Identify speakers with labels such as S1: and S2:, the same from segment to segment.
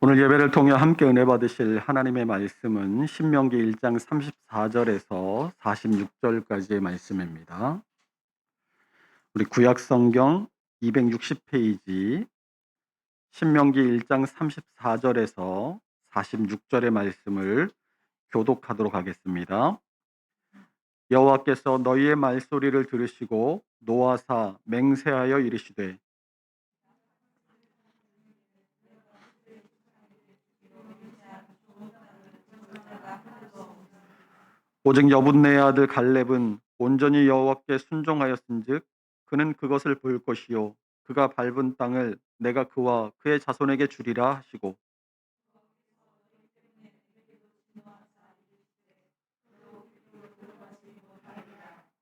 S1: 오늘 예배를 통해 함께 은혜 받으실 하나님의 말씀은 신명기 1장 34절에서 46절까지의 말씀입니다. 우리 구약 성경 260페이지 신명기 1장 34절에서 46절의 말씀을 교독하도록 하겠습니다. 여호와께서 너희의 말소리를 들으시고 노하사 맹세하여 이르시되 오직 여분네의 아들 갈렙은 온전히 여호와께 순종하였은즉 그는 그것을 볼 것이요 그가 밟은 땅을 내가 그와 그의 자손에게 주리라 하시고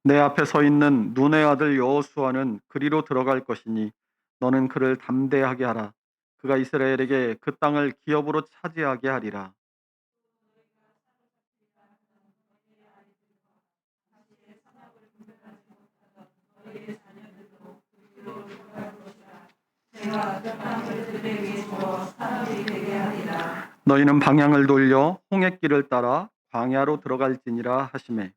S1: 내 앞에 서 있는 눈의 아들 여호수아는 그리로 들어갈 것이니 너는 그를 담대하게 하라. 그가 이스라엘에게 그 땅을 기업으로 차지하게 하리라. 너희는 방향을 돌려 홍해길을 따라 광야로 들어갈지니라 하시매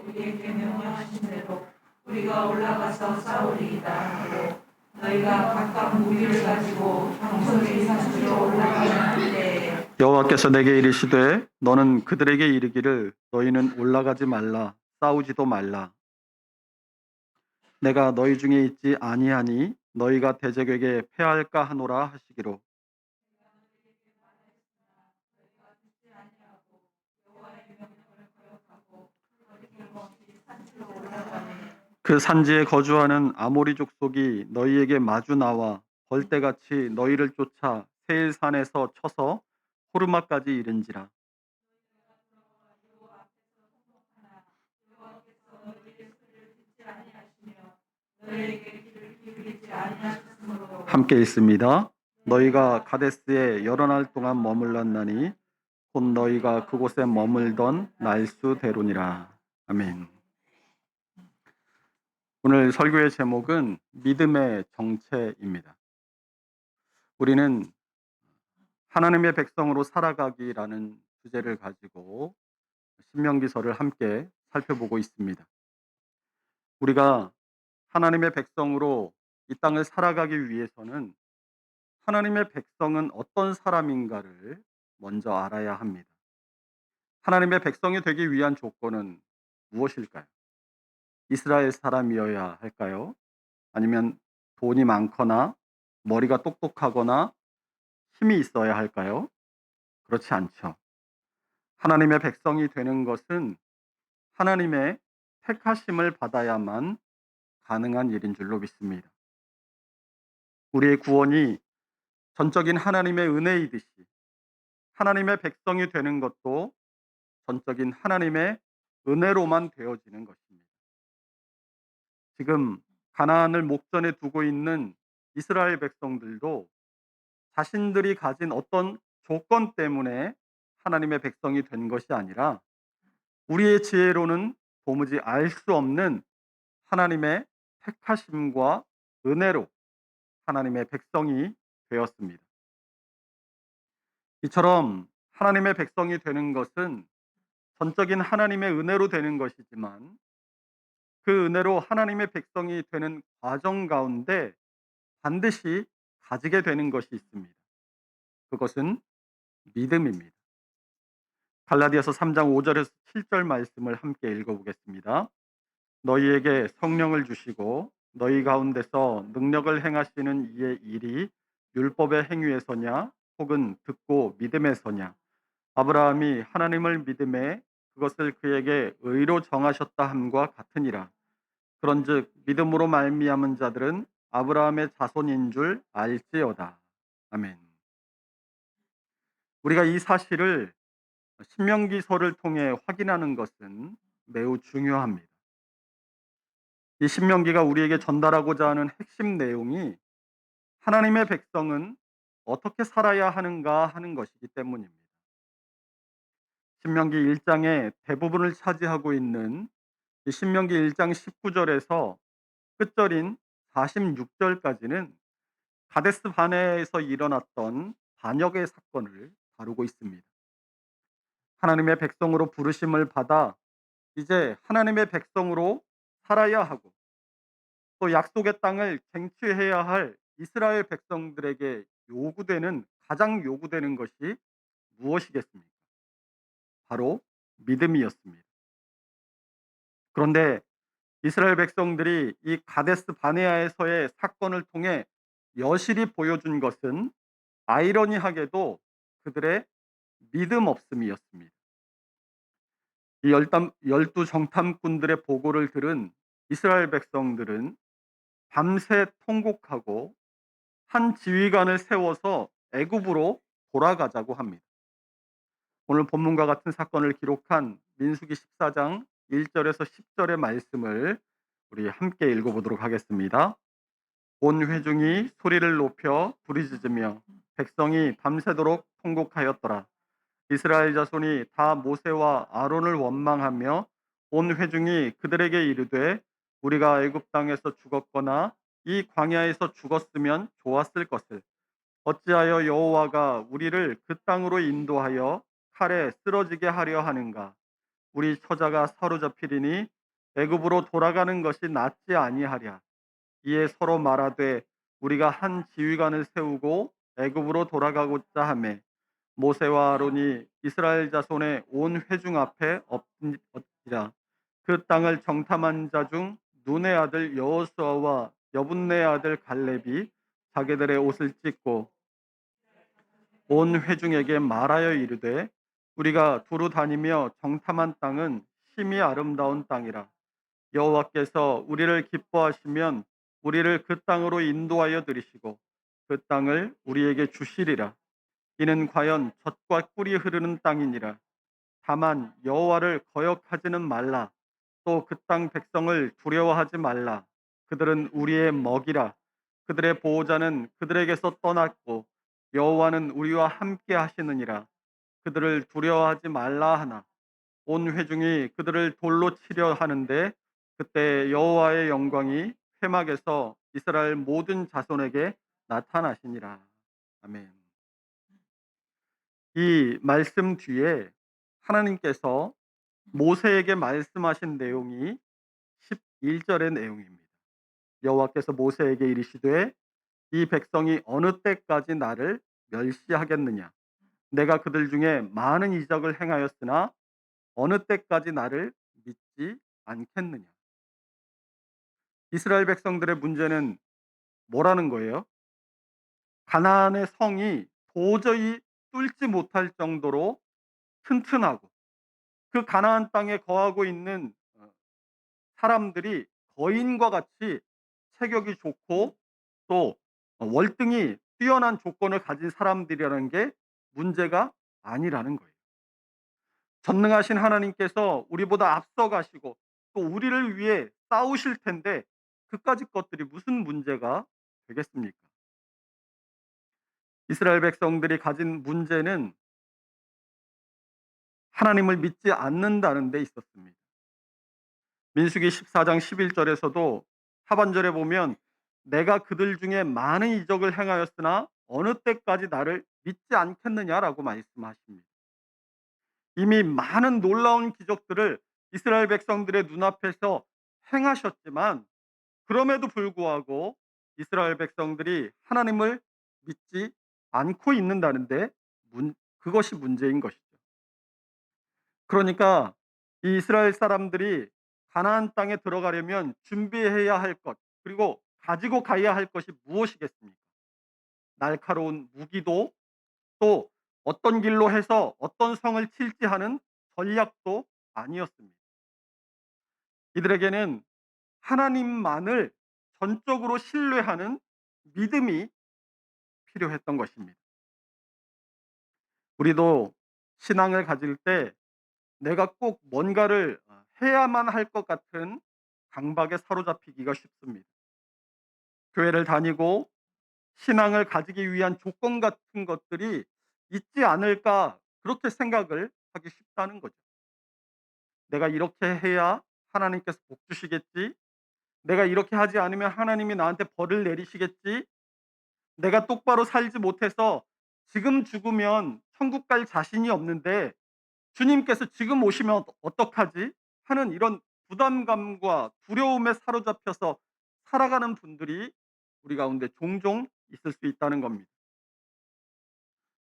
S2: 우리에게 명령하신 대로 우리가 올라가서 싸우리이다 하고 너희가 각각 무기를 가지고 경솔히 산으로 올라가는 때에
S1: 여호와께서 내게 이르시되 너는 그들에게 이르기를 너희는 올라가지 말라 싸우지도 말라 내가 너희 중에 있지 아니하니 너희가 대적에게 패할까 하노라 하시기로 그 산지에 거주하는 아모리 족속이 너희에게 마주 나와 벌떼같이 너희를 쫓아 세일산에서 쳐서 호르마까지 이른지라 함께 있습니다. 너희가 가데스에 여러 날 동안 머물렀나니 곧 너희가 그곳에 머물던 날수대로니라. 아멘. 오늘 설교의 제목은 믿음의 정체입니다. 우리는 하나님의 백성으로 살아가기라는 주제를 가지고 신명기서를 함께 살펴보고 있습니다. 우리가 하나님의 백성으로 이 땅을 살아가기 위해서는 하나님의 백성은 어떤 사람인가를 먼저 알아야 합니다. 하나님의 백성이 되기 위한 조건은 무엇일까요? 이스라엘 사람이어야 할까요? 아니면 돈이 많거나 머리가 똑똑하거나 힘이 있어야 할까요? 그렇지 않죠. 하나님의 백성이 되는 것은 하나님의 택하심을 받아야만 가능한 일인 줄로 믿습니다. 우리의 구원이 전적인 하나님의 은혜이듯이 하나님의 백성이 되는 것도 전적인 하나님의 은혜로만 되어지는 것입니다. 지금 가나안을 목전에 두고 있는 이스라엘 백성들도 자신들이 가진 어떤 조건 때문에 하나님의 백성이 된 것이 아니라 우리의 지혜로는 도무지 알 수 없는 하나님의 택하심과 은혜로 하나님의 백성이 되었습니다. 이처럼 하나님의 백성이 되는 것은 전적인 하나님의 은혜로 되는 것이지만 그 은혜로 하나님의 백성이 되는 과정 가운데 반드시 가지게 되는 것이 있습니다. 그것은 믿음입니다. 갈라디아서 3장 5절에서 7절 말씀을 함께 읽어보겠습니다. 너희에게 성령을 주시고 너희 가운데서 능력을 행하시는 이의 일이 율법의 행위에서냐 혹은 듣고 믿음에서냐 아브라함이 하나님을 믿음에 그것을 그에게 의로 정하셨다 함과 같으니라. 그런즉 믿음으로 말미암은 자들은 아브라함의 자손인 줄 알지어다. 아멘. 우리가 이 사실을 신명기서를 통해 확인하는 것은 매우 중요합니다. 이 신명기가 우리에게 전달하고자 하는 핵심 내용이 하나님의 백성은 어떻게 살아야 하는가 하는 것이기 때문입니다. 신명기 1장의 대부분을 차지하고 있는 이 신명기 1장 19절에서 끝절인 46절까지는 가데스 바네에서 일어났던 반역의 사건을 다루고 있습니다. 하나님의 백성으로 부르심을 받아 이제 하나님의 백성으로 살아야 하고 또 약속의 땅을 쟁취해야 할 이스라엘 백성들에게 가장 요구되는 것이 무엇이겠습니까? 바로 믿음이었습니다. 그런데 이스라엘 백성들이 이 가데스 바네아에서의 사건을 통해 여실히 보여준 것은 아이러니하게도 그들의 믿음 없음이었습니다. 이 열두 정탐꾼들의 보고를 들은 이스라엘 백성들은 밤새 통곡하고 한 지휘관을 세워서 애굽으로 돌아가자고 합니다. 오늘 본문과 같은 사건을 기록한 민수기 14장 1절에서 10절의 말씀을 우리 함께 읽어보도록 하겠습니다. 온 회중이 소리를 높여 부르짖으며 백성이 밤새도록 통곡하였더라. 이스라엘 자손이 다 모세와 아론을 원망하며 온 회중이 그들에게 이르되 우리가 애굽 땅에서 죽었거나 이 광야에서 죽었으면 좋았을 것을 어찌하여 여호와가 우리를 그 땅으로 인도하여 칼에 쓰러지게 하려 하는가? 우리 처자가 사로잡히리니 애굽으로 돌아가는 것이 낫지 아니하랴. 이에 서로 말하되 우리가 한 지휘관을 세우고 애굽으로 돌아가고자 하매 모세와 아론이 이스라엘 자손의 온 회중 앞에 엎드리라. 그 땅을 정탐한 자 중 눈의 아들 여호수아와 여분네 아들 갈렙이 자기들의 옷을 찢고 온 회중에게 말하여 이르되 우리가 두루 다니며 정탐한 땅은 심히 아름다운 땅이라. 여호와께서 우리를 기뻐하시면 우리를 그 땅으로 인도하여 들이시고 그 땅을 우리에게 주시리라. 이는 과연 젖과 꿀이 흐르는 땅이니라. 다만 여호와를 거역하지는 말라. 또 그 땅 백성을 두려워하지 말라. 그들은 우리의 먹이라. 그들의 보호자는 그들에게서 떠났고 여호와는 우리와 함께 하시느니라. 그들을 두려워하지 말라 하나 온 회중이 그들을 돌로 치려 하는데 그때 여호와의 영광이 회막에서 이스라엘 모든 자손에게 나타나시니라. 아멘. 이 말씀 뒤에 하나님께서 모세에게 말씀하신 내용이 11절의 내용입니다. 여호와께서 모세에게 이르시되 이 백성이 어느 때까지 나를 멸시하겠느냐? 내가 그들 중에 많은 이적을 행하였으나 어느 때까지 나를 믿지 않겠느냐? 이스라엘 백성들의 문제는 뭐라는 거예요? 가나안의 성이 도저히 뚫지 못할 정도로 튼튼하고 그 가나안 땅에 거하고 있는 사람들이 거인과 같이 체격이 좋고 또 월등히 뛰어난 조건을 가진 사람들이라는 게 문제가 아니라는 거예요. 전능하신 하나님께서 우리보다 앞서 가시고 또 우리를 위해 싸우실 텐데 그까짓 것들이 무슨 문제가 되겠습니까? 이스라엘 백성들이 가진 문제는 하나님을 믿지 않는다는 데 있었습니다. 민수기 14장 11절에서도 하반절에 보면 내가 그들 중에 많은 이적을 행하였으나 어느 때까지 나를 믿지 않겠느냐라고 말씀하십니다. 이미 많은 놀라운 기적들을 이스라엘 백성들의 눈앞에서 행하셨지만 그럼에도 불구하고 이스라엘 백성들이 하나님을 믿지 않고 있는다는데 그것이 문제인 것이죠. 그러니까 이 이스라엘 사람들이 가나안 땅에 들어가려면 준비해야 할 것, 그리고 가지고 가야 할 것이 무엇이겠습니까? 날카로운 무기도 또 어떤 길로 해서 어떤 성을 칠지 하는 전략도 아니었습니다. 이들에게는 하나님만을 전적으로 신뢰하는 믿음이 필요했던 것입니다. 우리도 신앙을 가질 때 내가 꼭 뭔가를 해야만 할 것 같은 강박에 사로잡히기가 쉽습니다. 교회를 다니고 신앙을 가지기 위한 조건 같은 것들이 있지 않을까 그렇게 생각을 하기 쉽다는 거죠. 내가 이렇게 해야 하나님께서 복 주시겠지. 내가 이렇게 하지 않으면 하나님이 나한테 벌을 내리시겠지? 내가 똑바로 살지 못해서 지금 죽으면 천국 갈 자신이 없는데 주님께서 지금 오시면 어떡하지? 하는 이런 부담감과 두려움에 사로잡혀서 살아가는 분들이 우리 가운데 종종 있을 수 있다는 겁니다.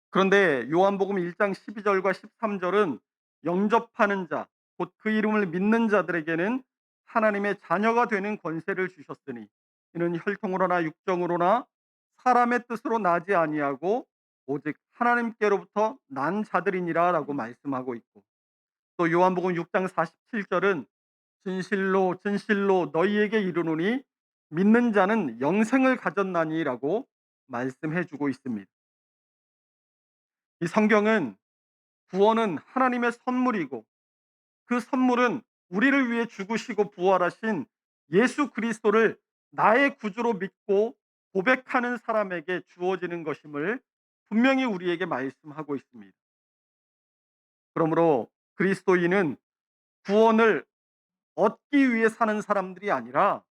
S1: 그런데 요한복음 1장 12 절과 13 절은 영접하는 자, 곧 그 이름을 믿는 자들에게는 하나님의 자녀가 되는 권세를 주셨으니 이는 혈통으로나 육정으로나 사람의 뜻으로 나지 아니하고 오직 하나님께로부터 난 자들이니라라고 말씀하고 있고, 또 요한복음 6장 47 절은 진실로 진실로 너희에게 이르노니 믿는 자는 영생을 가졌나니라고 말씀해 주고 있습니다. 이 성경은 구원은 하나님의 선물이고 그 선물은 우리를 위해 죽으시고 부활하신 예수 그리스도를 나의 구주로 믿고 고백하는 사람에게 주어지는 것임을 분명히 우리에게 말씀하고 있습니다. 그러므로 그리스도인은 구원을 얻기 위해 사는 사람들이 아니라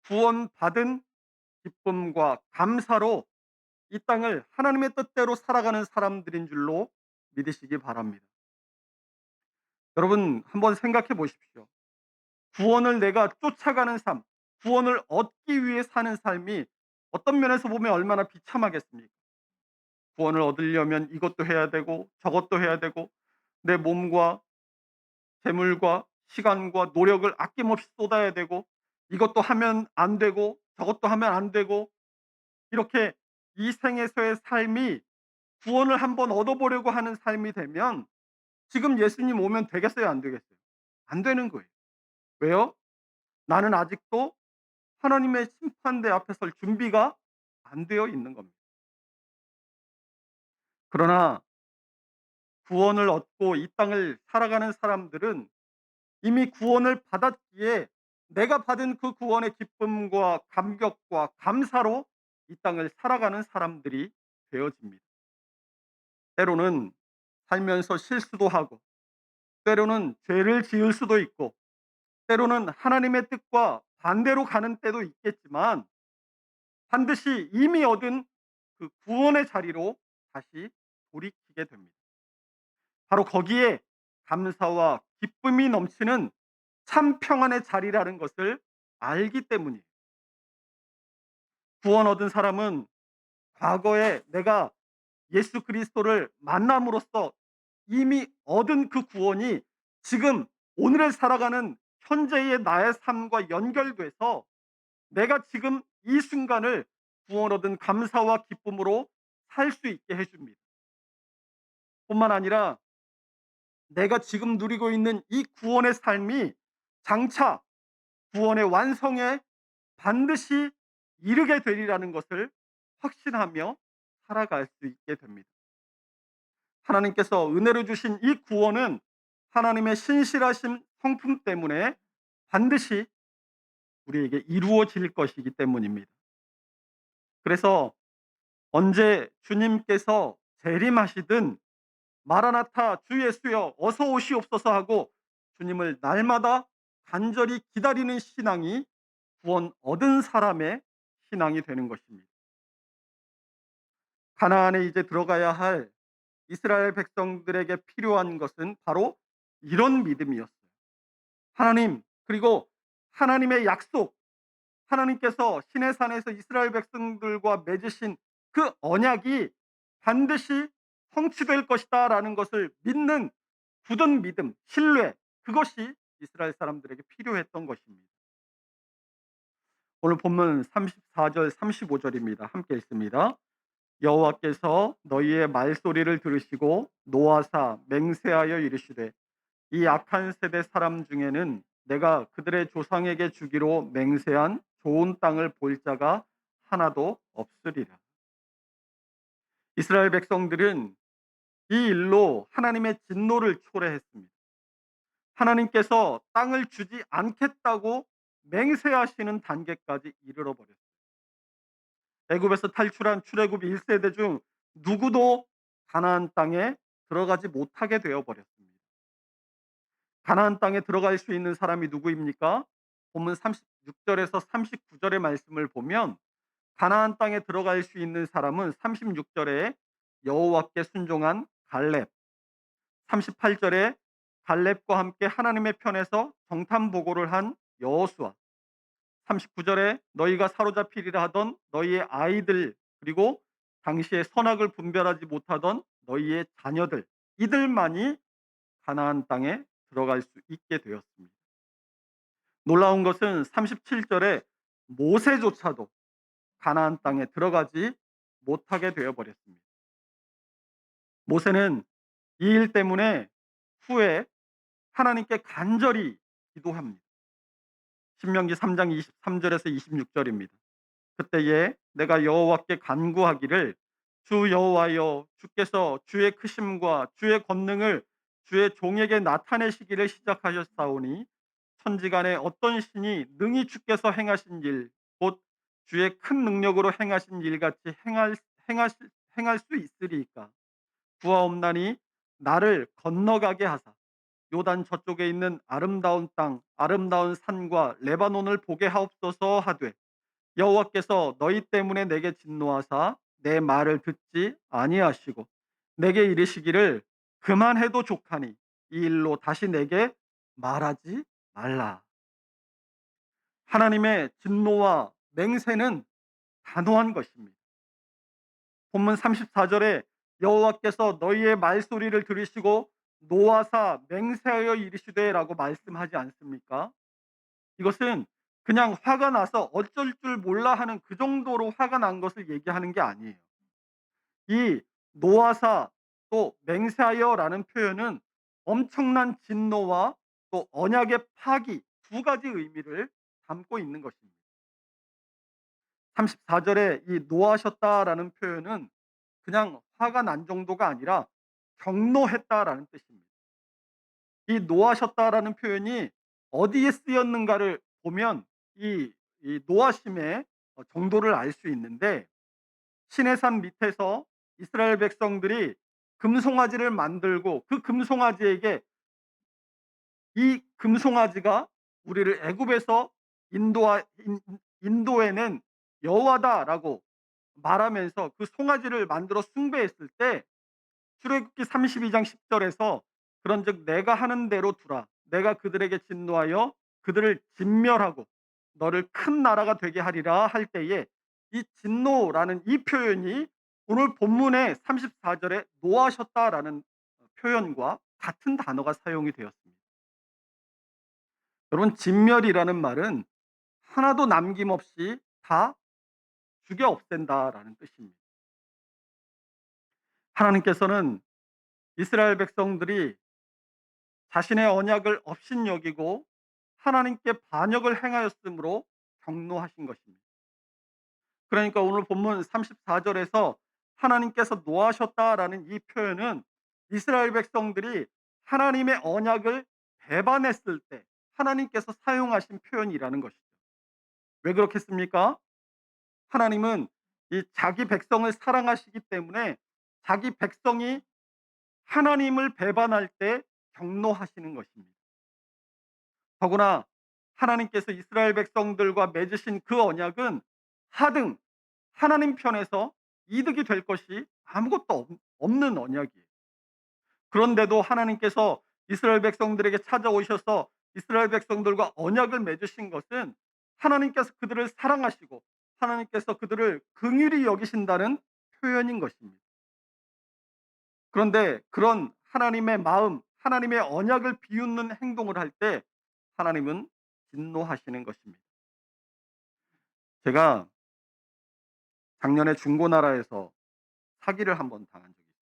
S1: 구원받은 기쁨과 감사로 이 땅을 하나님의 뜻대로 살아가는 사람들인 줄로 믿으시기 바랍니다. 여러분 한번 생각해 보십시오. 구원을 내가 쫓아가는 삶, 구원을 얻기 위해 사는 삶이 어떤 면에서 보면 얼마나 비참하겠습니까? 구원을 얻으려면 이것도 해야 되고 저것도 해야 되고 내 몸과 재물과 시간과 노력을 아낌없이 쏟아야 되고 이것도 하면 안 되고 저것도 하면 안 되고, 이렇게 이 생에서의 삶이 구원을 한번 얻어보려고 하는 삶이 되면 지금 예수님 오면 되겠어요? 안 되겠어요? 안 되는 거예요. 왜요? 나는 아직도 하나님의 심판대 앞에 설 준비가 안 되어 있는 겁니다. 그러나 구원을 얻고 이 땅을 살아가는 사람들은 이미 구원을 받았기에 내가 받은 그 구원의 기쁨과 감격과 감사로 이 땅을 살아가는 사람들이 되어집니다. 때로는 살면서 실수도 하고, 때로는 죄를 지을 수도 있고, 때로는 하나님의 뜻과 반대로 가는 때도 있겠지만 반드시 이미 얻은 그 구원의 자리로 다시 돌이키게 됩니다. 바로 거기에 감사와 기쁨이 넘치는 참 평안의 자리라는 것을 알기 때문이에요. 구원 얻은 사람은 과거에 내가 예수 그리스도를 만남으로써 이미 얻은 그 구원이 지금 오늘을 살아가는 현재의 나의 삶과 연결돼서 내가 지금 이 순간을 구원 얻은 감사와 기쁨으로 살 수 있게 해 줍니다. 뿐만 아니라 내가 지금 누리고 있는 이 구원의 삶이 장차 구원의 완성에 반드시 이르게 되리라는 것을 확신하며 살아갈 수 있게 됩니다. 하나님께서 은혜로 주신 이 구원은 하나님의 신실하신 성품 때문에 반드시 우리에게 이루어질 것이기 때문입니다. 그래서 언제 주님께서 재림하시든 마라나타 주 예수여 어서 오시옵소서 하고 주님을 날마다 간절히 기다리는 신앙이 구원 얻은 사람의 신앙이 되는 것입니다. 가나안에 이제 들어가야 할 이스라엘 백성들에게 필요한 것은 바로 이런 믿음이었어요. 하나님, 그리고 하나님의 약속, 하나님께서 시내산에서 이스라엘 백성들과 맺으신 그 언약이 반드시 성취될 것이다라는 것을 믿는 굳은 믿음, 신뢰, 그것이 이스라엘 사람들에게 필요했던 것입니다. 오늘 본문 34절, 35절입니다. 함께 읽습니다. 여호와께서 너희의 말소리를 들으시고 노하사 맹세하여 이르시되 이 악한 세대 사람 중에는 내가 그들의 조상에게 주기로 맹세한 좋은 땅을 볼 자가 하나도 없으리라. 이스라엘 백성들은 이 일로 하나님의 진노를 초래했습니다. 하나님께서 땅을 주지 않겠다고 맹세하시는 단계까지 이르러 버렸어요. 애굽에서 탈출한 출애굽 1세대 중 누구도 가나안 땅에 들어가지 못하게 되어 버렸습니다. 가나안 땅에 들어갈 수 있는 사람이 누구입니까? 본문 36절에서 39절의 말씀을 보면 가나안 땅에 들어갈 수 있는 사람은 36절에 여호와께 순종한 갈렙, 38절에 갈렙과 함께 하나님의 편에서 정탐 보고를 한 여호수아, 39절에 너희가 사로잡히리라 하던 너희의 아이들, 그리고 당시에 선악을 분별하지 못하던 너희의 자녀들, 이들만이 가나안 땅에 들어갈 수 있게 되었습니다. 놀라운 것은 37절에 모세조차도 가나안 땅에 들어가지 못하게 되어 버렸습니다. 모세는 이 일 때문에 후에 하나님께 간절히 기도합니다. 신명기 3장 23절에서 26절입니다. 그때에 내가 여호와께 간구하기를 주 여호와여, 주께서 주의 크심과 주의 권능을 주의 종에게 나타내시기를 시작하셨사오니 천지간에 어떤 신이 능히 주께서 행하신 일, 곧 주의 큰 능력으로 행하신 일같이 행할, 행할 수 있으리이까. 구하옵나니 나를 건너가게 하사 요단 저쪽에 있는 아름다운 땅, 아름다운 산과 레바논을 보게 하옵소서 하되, 여호와께서 너희 때문에 내게 진노하사 내 말을 듣지 아니하시고 내게 이르시기를 그만해도 족하니 이 일로 다시 내게 말하지 말라. 하나님의 진노와 맹세는 단호한 것입니다. 본문 34절에 여호와께서 너희의 말소리를 들으시고 노하사 맹세하여 이르시되라고 말씀하지 않습니까? 이것은 그냥 화가 나서 어쩔 줄 몰라 하는 그 정도로 화가 난 것을 얘기하는 게 아니에요. 이 노하사 또 맹세하여라는 표현은 엄청난 진노와 또 언약의 파기 두 가지 의미를 담고 있는 것입니다. 34절에 이 노하셨다라는 표현은 그냥 화가 난 정도가 아니라 경노했다라는 뜻입니다. 이 노하셨다라는 표현이 어디에 쓰였는가를 보면 이 노하심의 정도를 알 수 있는데, 시내산 밑에서 이스라엘 백성들이 금송아지를 만들고 그 금송아지에게 이 금송아지가 우리를 애굽에서 인도해낸 여호와다라고 말하면서 그 송아지를 만들어 숭배했을 때 출애굽기 32장 10절에서 그런즉 내가 하는 대로 두라. 내가 그들에게 진노하여 그들을 진멸하고 너를 큰 나라가 되게 하리라 할 때에 이 진노라는 이 표현이 오늘 본문의 34절에 노하셨다라는 표현과 같은 단어가 사용이 되었습니다. 여러분, 진멸이라는 말은 하나도 남김없이 다 죽여 없앤다라는 뜻입니다. 하나님께서는 이스라엘 백성들이 자신의 언약을 업신여기고 하나님께 반역을 행하였으므로 경노하신 것입니다. 그러니까 오늘 본문 34절에서 하나님께서 노하셨다라는 이 표현은 이스라엘 백성들이 하나님의 언약을 배반했을 때 하나님께서 사용하신 표현이라는 것이죠. 왜 그렇겠습니까? 하나님은 이 자기 백성을 사랑하시기 때문에 자기 백성이 하나님을 배반할 때 경노하시는 것입니다. 더구나 하나님께서 이스라엘 백성들과 맺으신 그 언약은 하등 하나님 편에서 이득이 될 것이 아무것도 없는 언약이에요. 그런데도 하나님께서 이스라엘 백성들에게 찾아오셔서 이스라엘 백성들과 언약을 맺으신 것은 하나님께서 그들을 사랑하시고 하나님께서 그들을 긍휼히 여기신다는 표현인 것입니다. 그런데 그런 하나님의 마음, 하나님의 언약을 비웃는 행동을 할 때 하나님은 진노하시는 것입니다. 제가 작년에 중고나라에서 사기를 한번 당한 적이 있어요.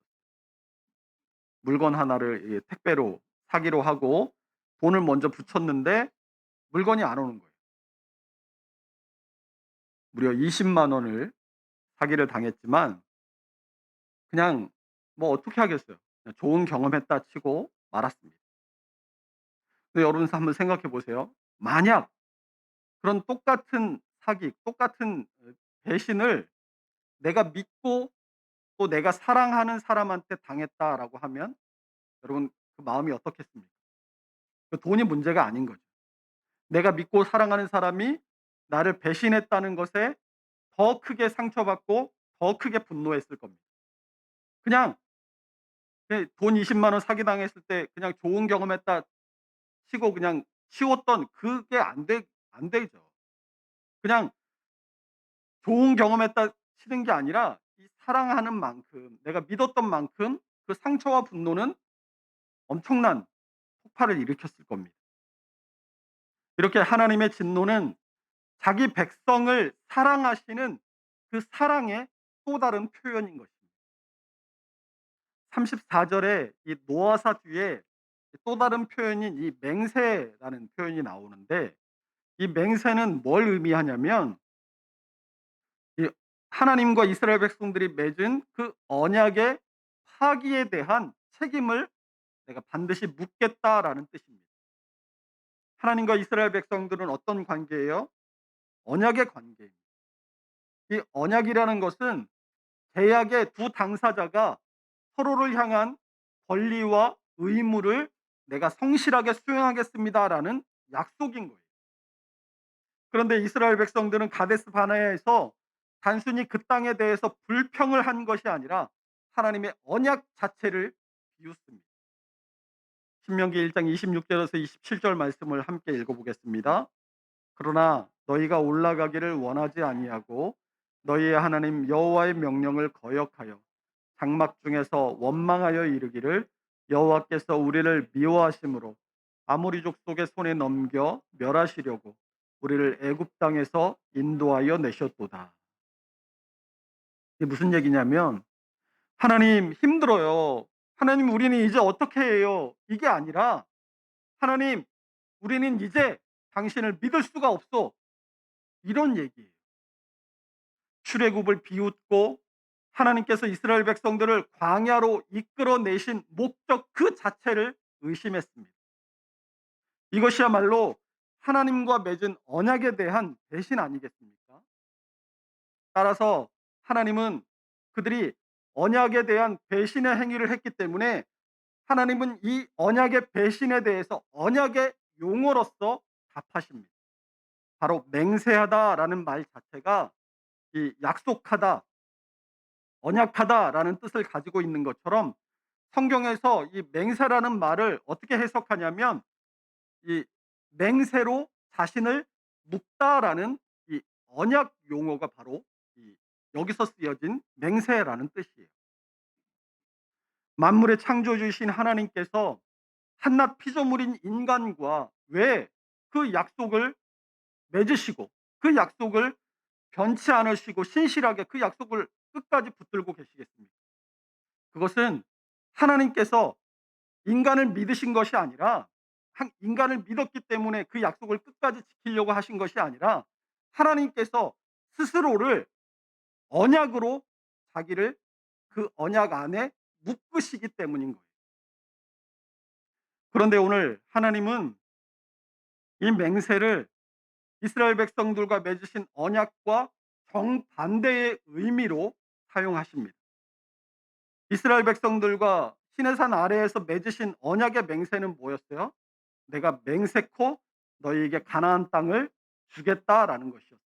S1: 물건 하나를 택배로 사기로 하고 돈을 먼저 붙였는데 물건이 안 오는 거예요. 무려 20만 원을 사기를 당했지만 그냥 뭐 어떻게 하겠어요. 그냥 좋은 경험했다 치고 말았습니다. 근데 여러분 한번 생각해 보세요. 만약 그런 똑같은 사기, 똑같은 배신을 내가 믿고 또 내가 사랑하는 사람한테 당했다라고 하면 여러분 그 마음이 어떻겠습니까? 그 돈이 문제가 아닌 거죠. 내가 믿고 사랑하는 사람이 나를 배신했다는 것에 더 크게 상처받고 더 크게 분노했을 겁니다. 그냥 돈 20만 원 사기당했을 때 그냥 좋은 경험했다 치고 그냥 치웠던 그게 안 되죠. 그냥 좋은 경험했다 치는 게 아니라 이 사랑하는 만큼 내가 믿었던 만큼 그 상처와 분노는 엄청난 폭발을 일으켰을 겁니다. 이렇게 하나님의 진노는 자기 백성을 사랑하시는 그 사랑의 또 다른 표현인 것입니다. 34 절에 이 노아사 뒤에 또 다른 표현인 이 맹세라는 표현이 나오는데, 이 맹세는 뭘 의미하냐면 이 하나님과 이스라엘 백성들이 맺은 그 언약의 파기에 대한 책임을 내가 반드시 묻겠다라는 뜻입니다. 하나님과 이스라엘 백성들은 어떤 관계예요? 언약의 관계입니다. 이 언약이라는 것은 계약의 두 당사자가 서로를 향한 권리와 의무를 내가 성실하게 수행하겠습니다라는 약속인 거예요. 그런데 이스라엘 백성들은 가데스 바네아에서 단순히 그 땅에 대해서 불평을 한 것이 아니라 하나님의 언약 자체를 비웃습니다. 신명기 1장 26절에서 27절 말씀을 함께 읽어보겠습니다. 그러나 너희가 올라가기를 원하지 아니하고 너희의 하나님 여호와의 명령을 거역하여 장막 중에서 원망하여 이르기를 여호와께서 우리를 미워하심으로 아모리 족속의 손에 넘겨 멸하시려고 우리를 애굽 땅에서 인도하여 내셨도다. 이게 무슨 얘기냐면 하나님 힘들어요. 하나님 우리는 이제 어떻게 해요? 이게 아니라 하나님 우리는 이제 당신을 믿을 수가 없어. 이런 얘기예요. 출애굽을 비웃고 하나님께서 이스라엘 백성들을 광야로 이끌어내신 목적 그 자체를 의심했습니다. 이것이야말로 하나님과 맺은 언약에 대한 배신 아니겠습니까? 따라서 하나님은 그들이 언약에 대한 배신의 행위를 했기 때문에 하나님은 이 언약의 배신에 대해서 언약의 용어로서 답하십니다. 바로 맹세하다라는 말 자체가 이 약속하다, 언약하다라는 뜻을 가지고 있는 것처럼 성경에서 이 맹세라는 말을 어떻게 해석하냐면 이 맹세로 자신을 묶다라는 이 언약 용어가 바로 이 여기서 쓰여진 맹세라는 뜻이에요. 만물의 창조주이신 하나님께서 한낱 피조물인 인간과 왜 그 약속을 맺으시고 그 약속을 변치 않으시고 신실하게 그 약속을 끝까지 붙들고 계시겠습니까? 그것은 하나님께서 인간을 믿으신 것이 아니라 인간을 믿었기 때문에 그 약속을 끝까지 지키려고 하신 것이 아니라 하나님께서 스스로를 언약으로 자기를 그 언약 안에 묶으시기 때문인 거예요. 그런데 오늘 하나님은 이 맹세를 이스라엘 백성들과 맺으신 언약과 정반대의 의미로 사용하십니다. 이스라엘 백성들과 시내산 아래에서 맺으신 언약의 맹세는 뭐였어요? 내가 맹세코 너희에게 가나안 땅을 주겠다라는 것이었습니다.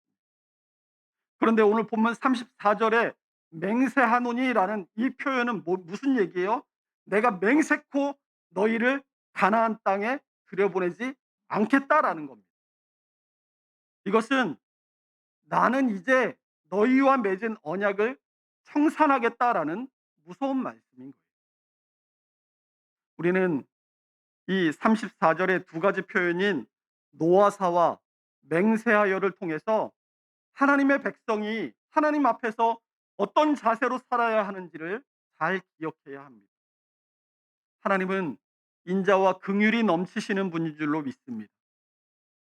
S1: 그런데 오늘 본문 34 절에 맹세하노니라는 이 표현은 무슨 얘기예요? 내가 맹세코 너희를 가나안 땅에 들여보내지 않겠다라는 겁니다. 이것은 나는 이제 너희와 맺은 언약을 청산하겠다라는 무서운 말씀인 거예요. 우리는 이 34 절의 두 가지 표현인 노아사와 맹세하여를 통해서 하나님의 백성이 하나님 앞에서 어떤 자세로 살아야 하는지를 잘 기억해야 합니다. 하나님은 인자와 긍휼이 넘치시는 분인 줄로 믿습니다.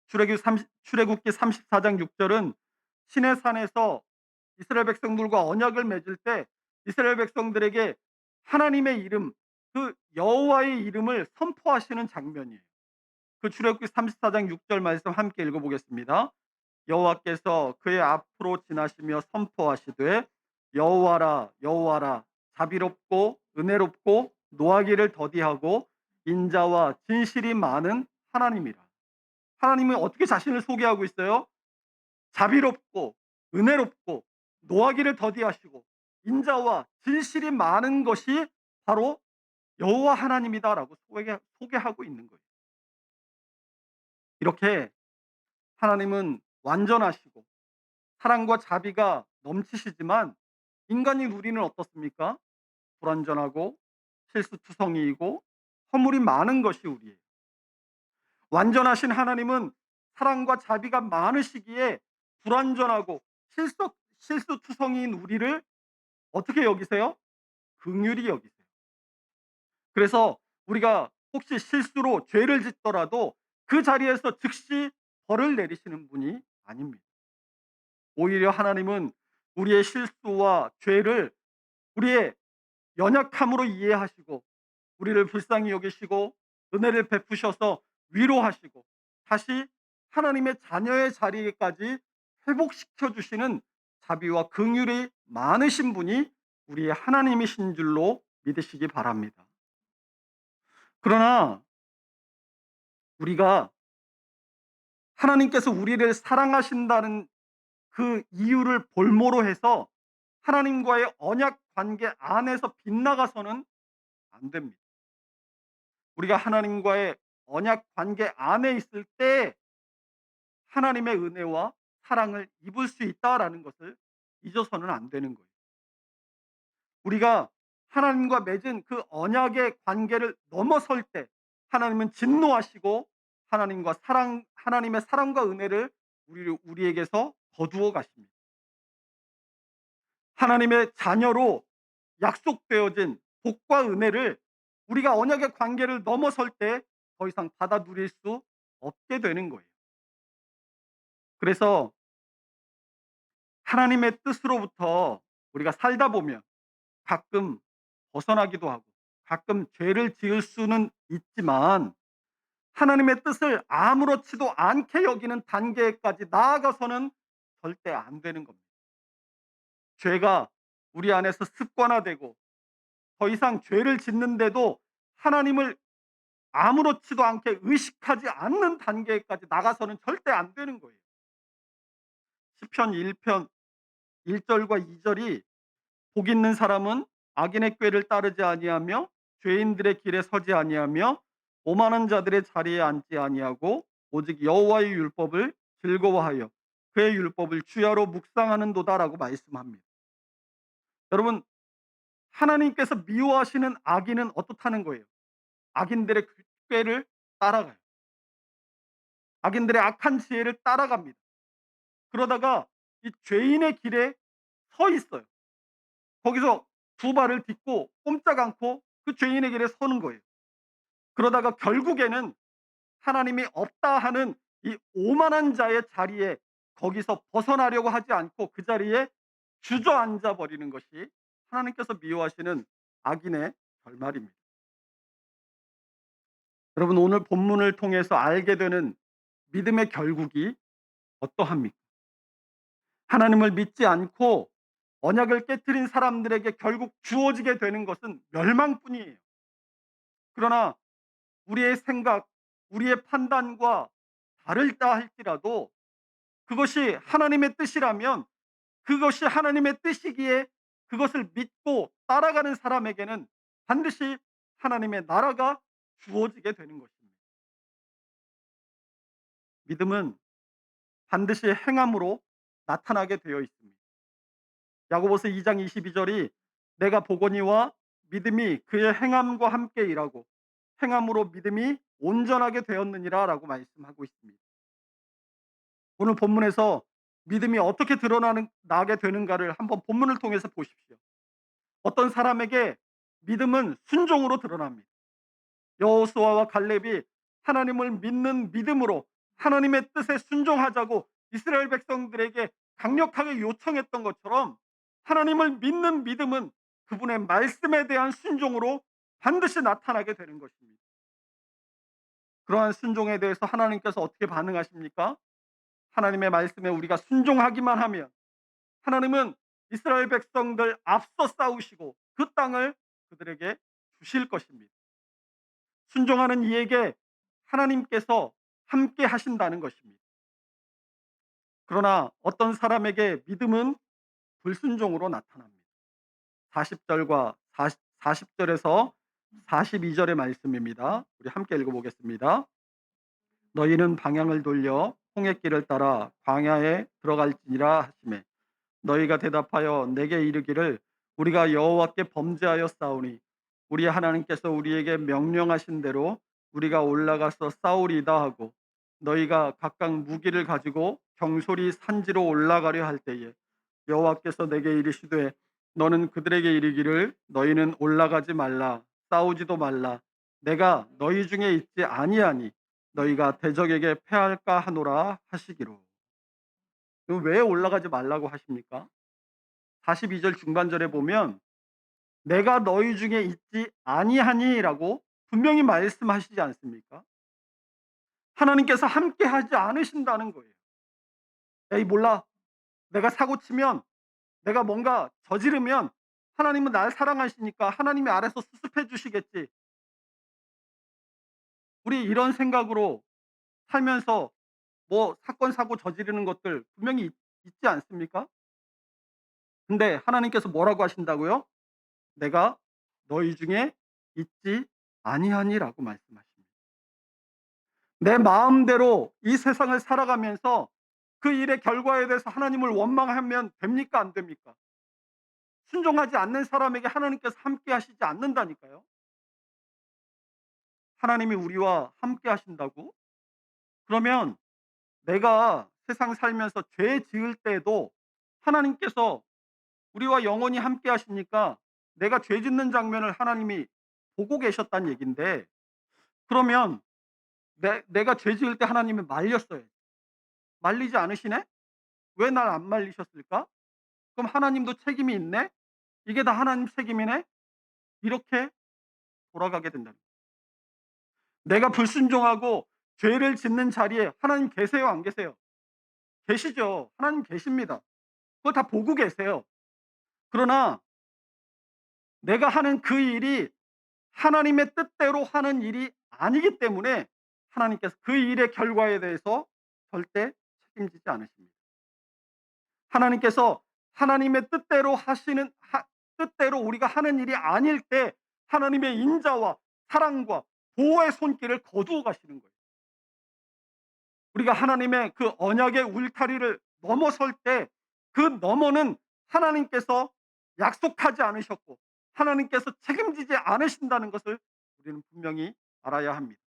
S1: 출애굽기 34장 6절은 시내 산에서 이스라엘 백성들과 언약을 맺을 때 이스라엘 백성들에게 하나님의 이름, 그 여호와의 이름을 선포하시는 장면이에요. 그 출애굽기 34장 6절 말씀 함께 읽어보겠습니다. 여호와께서 그의 앞으로 지나시며 선포하시되 여호와라 여호와라 자비롭고 은혜롭고 노하기를 더디하고 인자와 진실이 많은 하나님이라. 하나님은 어떻게 자신을 소개하고 있어요? 자비롭고 은혜롭고 노하기를 더디하시고 인자와 진실이 많은 것이 바로 여호와 하나님이다라고 소개하고 있는 거예요. 이렇게 하나님은 완전하시고 사랑과 자비가 넘치시지만 인간인 우리는 어떻습니까? 불완전하고 실수투성이이고 허물이 많은 것이 우리예요. 완전하신 하나님은 사랑과 자비가 많으시기에 불완전하고 실수투성이인 우리를 어떻게 여기세요? 긍휼히 여기세요. 그래서 우리가 혹시 실수로 죄를 짓더라도 그 자리에서 즉시 벌을 내리시는 분이 아닙니다. 오히려 하나님은 우리의 실수와 죄를 우리의 연약함으로 이해하시고 우리를 불쌍히 여기시고 은혜를 베푸셔서 위로하시고 다시 하나님의 자녀의 자리에까지 회복시켜 주시는 자비와 긍휼이 많으신 분이 우리의 하나님이신 줄로 믿으시기 바랍니다. 그러나 우리가 하나님께서 우리를 사랑하신다는 그 이유를 볼모로 해서 하나님과의 언약 관계 안에서 빗나가서는 안 됩니다. 우리가 하나님과의 언약 관계 안에 있을 때 하나님의 은혜와 사랑을 입을 수 있다라는 것을 잊어서는 안 되는 거예요. 우리가 하나님과 맺은 그 언약의 관계를 넘어설 때 하나님은 진노하시고 하나님의 사랑과 은혜를 우리에게서 거두어 가십니다. 하나님의 자녀로 약속되어진 복과 은혜를 우리가 언약의 관계를 넘어설 때 더 이상 받아 누릴 수 없게 되는 거예요. 그래서 하나님의 뜻으로부터 우리가 살다 보면 가끔 벗어나기도 하고 가끔 죄를 지을 수는 있지만 하나님의 뜻을 아무렇지도 않게 여기는 단계까지 나아가서는 절대 안 되는 겁니다. 죄가 우리 안에서 습관화되고 더 이상 죄를 짓는데도 하나님을 아무렇지도 않게 의식하지 않는 단계까지 나가서는 절대 안 되는 거예요. 시편 1편 1절과 2절이 복 있는 사람은 악인의 꾀를 따르지 아니하며 죄인들의 길에 서지 아니하며 오만한 자들의 자리에 앉지 아니하고 오직 여호와의 율법을 즐거워하여 그의 율법을 주야로 묵상하는도다라고 말씀합니다. 여러분, 하나님께서 미워하시는 악인은 어떻다는 거예요? 악인들의 꾀를 따라가요. 악인들의 악한 지혜를 따라갑니다. 그러다가 이 죄인의 길에 서 있어요. 거기서 두 발을 딛고 꼼짝 않고 그 죄인의 길에 서는 거예요. 그러다가 결국에는 하나님이 없다 하는 이 오만한 자의 자리에 거기서 벗어나려고 하지 않고 그 자리에 주저앉아 버리는 것이 하나님께서 미워하시는 악인의 결말입니다. 여러분, 오늘 본문을 통해서 알게 되는 믿음의 결국이 어떠합니까? 하나님을 믿지 않고 언약을 깨뜨린 사람들에게 결국 주어지게 되는 것은 멸망뿐이에요. 그러나 우리의 생각, 우리의 판단과 다르다 할지라도 그것이 하나님의 뜻이라면 그것이 하나님의 뜻이기에 그것을 믿고 따라가는 사람에게는 반드시 하나님의 나라가 주어지게 되는 것입니다. 믿음은 반드시 행함으로 나타나게 되어 있습니다. 야고보서 2장 22절이 내가 보거니와 믿음이 그의 행함과 함께 일하고 행함으로 믿음이 온전하게 되었느니라라고 말씀하고 있습니다. 오늘 본문에서 믿음이 어떻게 나게 되는가를 한번 본문을 통해서 보십시오. 어떤 사람에게 믿음은 순종으로 드러납니다. 여호수아와 갈렙이 하나님을 믿는 믿음으로 하나님의 뜻에 순종하자고 이스라엘 백성들에게 강력하게 요청했던 것처럼 하나님을 믿는 믿음은 그분의 말씀에 대한 순종으로 반드시 나타나게 되는 것입니다. 그러한 순종에 대해서 하나님께서 어떻게 반응하십니까? 하나님의 말씀에 우리가 순종하기만 하면 하나님은 이스라엘 백성들 앞서 싸우시고 그 땅을 그들에게 주실 것입니다. 순종하는 이에게 하나님께서 함께 하신다는 것입니다. 그러나 어떤 사람에게 믿음은 불순종으로 나타납니다. 40절과 40절에서 42절의 말씀입니다. 우리 함께 읽어보겠습니다. 너희는 방향을 돌려 홍해 길을 따라 광야에 들어갈지니라 하시매 너희가 대답하여 내게 이르기를 우리가 여호와께 범죄하여 싸우니 우리 하나님께서 우리에게 명령하신 대로 우리가 올라가서 싸우리이다 하고 너희가 각각 무기를 가지고 경솔히 산지로 올라가려 할 때에 여호와께서 내게 이르시되 너는 그들에게 이르기를 너희는 올라가지 말라 싸우지도 말라 내가 너희 중에 있지 아니하니 너희가 대적에게 패할까 하노라 하시기로. 왜 올라가지 말라고 하십니까? 42절 중반절에 보면 내가 너희 중에 있지 아니하니라고 분명히 말씀하시지 않습니까? 하나님께서 함께 하지 않으신다는 거예요. 에이 몰라. 내가 사고 치면 내가 뭔가 저지르면 하나님은 날 사랑하시니까 하나님이 알아서 수습해 주시겠지. 우리 이런 생각으로 살면서 뭐 사건 사고 저지르는 것들 분명히 있지 않습니까? 근데 하나님께서 뭐라고 하신다고요? 내가 너희 중에 있지 아니하니라고 말씀하십니다. 내 마음대로 이 세상을 살아가면서 그 일의 결과에 대해서 하나님을 원망하면 됩니까? 안 됩니까? 순종하지 않는 사람에게 하나님께서 함께 하시지 않는다니까요. 하나님이 우리와 함께 하신다고? 그러면 내가 세상 살면서 죄 지을 때에도 하나님께서 우리와 영원히 함께 하시니까 내가 죄 짓는 장면을 하나님이 보고 계셨다는 얘긴데 그러면 내가 죄 지을 때 하나님이 말렸어요. 말리지 않으시네? 왜 날 안 말리셨을까? 그럼 하나님도 책임이 있네? 이게 다 하나님 책임이네? 이렇게 돌아가게 된다. 내가 불순종하고 죄를 짓는 자리에 하나님 계세요, 안 계세요? 계시죠. 하나님 계십니다. 그거 다 보고 계세요. 그러나 내가 하는 그 일이 하나님의 뜻대로 하는 일이 아니기 때문에 하나님께서 그 일의 결과에 대해서 절대 책임지지 않으십니다. 하나님께서 하나님의 뜻대로 하시는 뜻대로 우리가 하는 일이 아닐 때 하나님의 인자와 사랑과 보호의 손길을 거두어 가시는 거예요. 우리가 하나님의 그 언약의 울타리를 넘어설 때 그 너머는 하나님께서 약속하지 않으셨고 하나님께서 책임지지 않으신다는 것을 우리는 분명히 알아야 합니다.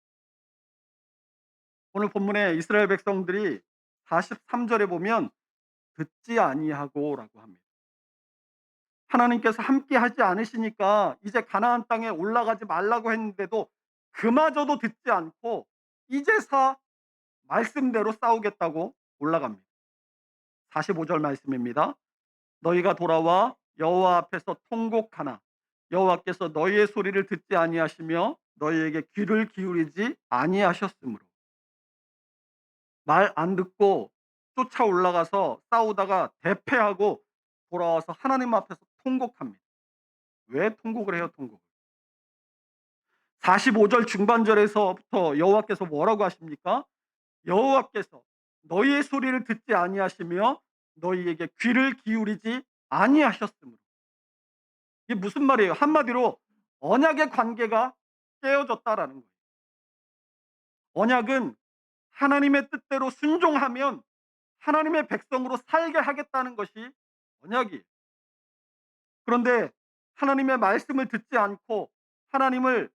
S1: 오늘 본문에 이스라엘 백성들이 43절에 보면 듣지 아니하고라고 합니다. 하나님께서 함께 하지 않으시니까 이제 가나안 땅에 올라가지 말라고 했는데도 그마저도 듣지 않고 이제서 말씀대로 싸우겠다고 올라갑니다. 45절 말씀입니다. 너희가 돌아와 여호와 앞에서 통곡하나 여호와께서 너희의 소리를 듣지 아니하시며 너희에게 귀를 기울이지 아니하셨으므로 말 안 듣고 쫓아 올라가서 싸우다가 대패하고 돌아와서 하나님 앞에서 통곡합니다. 왜 통곡을 해요, 통곡을? 45절 중반절에서부터 여호와께서 뭐라고 하십니까? 여호와께서 너희의 소리를 듣지 아니하시며 너희에게 귀를 기울이지 아니하셨으므로. 이게 무슨 말이에요? 한마디로 언약의 관계가 깨어졌다라는 거예요. 언약은 하나님의 뜻대로 순종하면 하나님의 백성으로 살게 하겠다는 것이 언약이에요. 그런데 하나님의 말씀을 듣지 않고 하나님을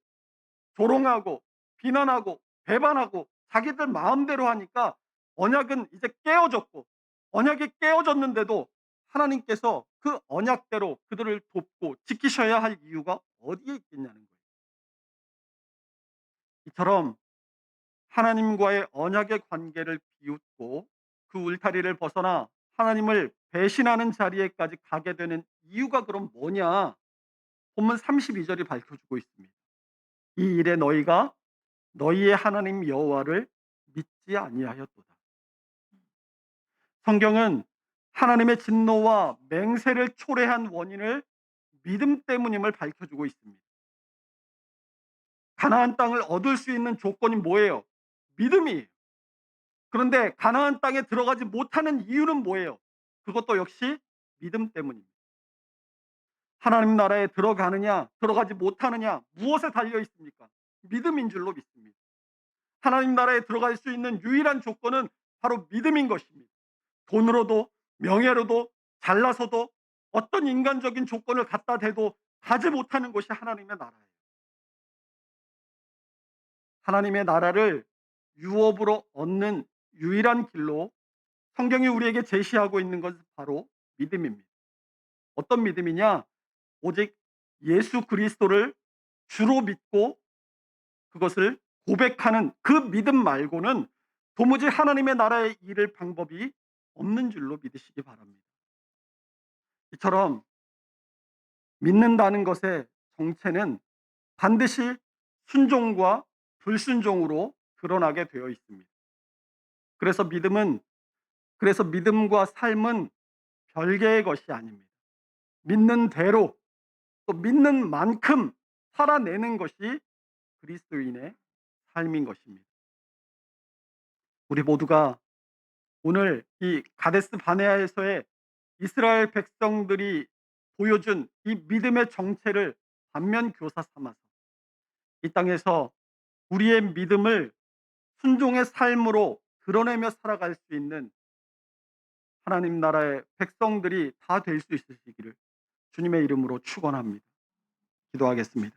S1: 조롱하고 비난하고 배반하고 자기들 마음대로 하니까 언약은 이제 깨어졌고 언약이 깨어졌는데도 하나님께서 그 언약대로 그들을 돕고 지키셔야 할 이유가 어디에 있겠냐는 거예요. 이처럼 하나님과의 언약의 관계를 비웃고 그 울타리를 벗어나 하나님을 배신하는 자리에까지 가게 되는 이유가 그럼 뭐냐? 본문 32절이 밝혀주고 있습니다. 이 일에 너희가 너희의 하나님 여호와를 믿지 아니하였도다. 성경은 하나님의 진노와 맹세를 초래한 원인을 믿음 때문임을 밝혀주고 있습니다. 가나안 땅을 얻을 수 있는 조건이 뭐예요? 믿음이에요. 그런데 가나안 땅에 들어가지 못하는 이유는 뭐예요? 그것도 역시 믿음 때문입니다. 하나님 나라에 들어가느냐, 들어가지 못하느냐, 무엇에 달려 있습니까? 믿음인 줄로 믿습니다. 하나님 나라에 들어갈 수 있는 유일한 조건은 바로 믿음인 것입니다. 돈으로도, 명예로도, 잘나서도, 어떤 인간적인 조건을 갖다 대도 가지 못하는 것이 하나님의 나라예요. 하나님의 나라를 유업으로 얻는 유일한 길로 성경이 우리에게 제시하고 있는 것은 바로 믿음입니다. 어떤 믿음이냐? 오직 예수 그리스도를 주로 믿고 그것을 고백하는 그 믿음 말고는 도무지 하나님의 나라에 이를 방법이 없는 줄로 믿으시기 바랍니다. 이처럼 믿는다는 것의 정체는 반드시 순종과 불순종으로 드러나게 되어 있습니다. 그래서 믿음과 삶은 별개의 것이 아닙니다. 믿는 대로 또 믿는 만큼 살아내는 것이 그리스도인의 삶인 것입니다. 우리 모두가 오늘 이 가데스 바네아에서의 이스라엘 백성들이 보여준 이 믿음의 정체를 반면 교사 삼아서 이 땅에서 우리의 믿음을 순종의 삶으로 드러내며 살아갈 수 있는 하나님 나라의 백성들이 다 될 수 있으시기를 주님의 이름으로 축원합니다. 기도하겠습니다.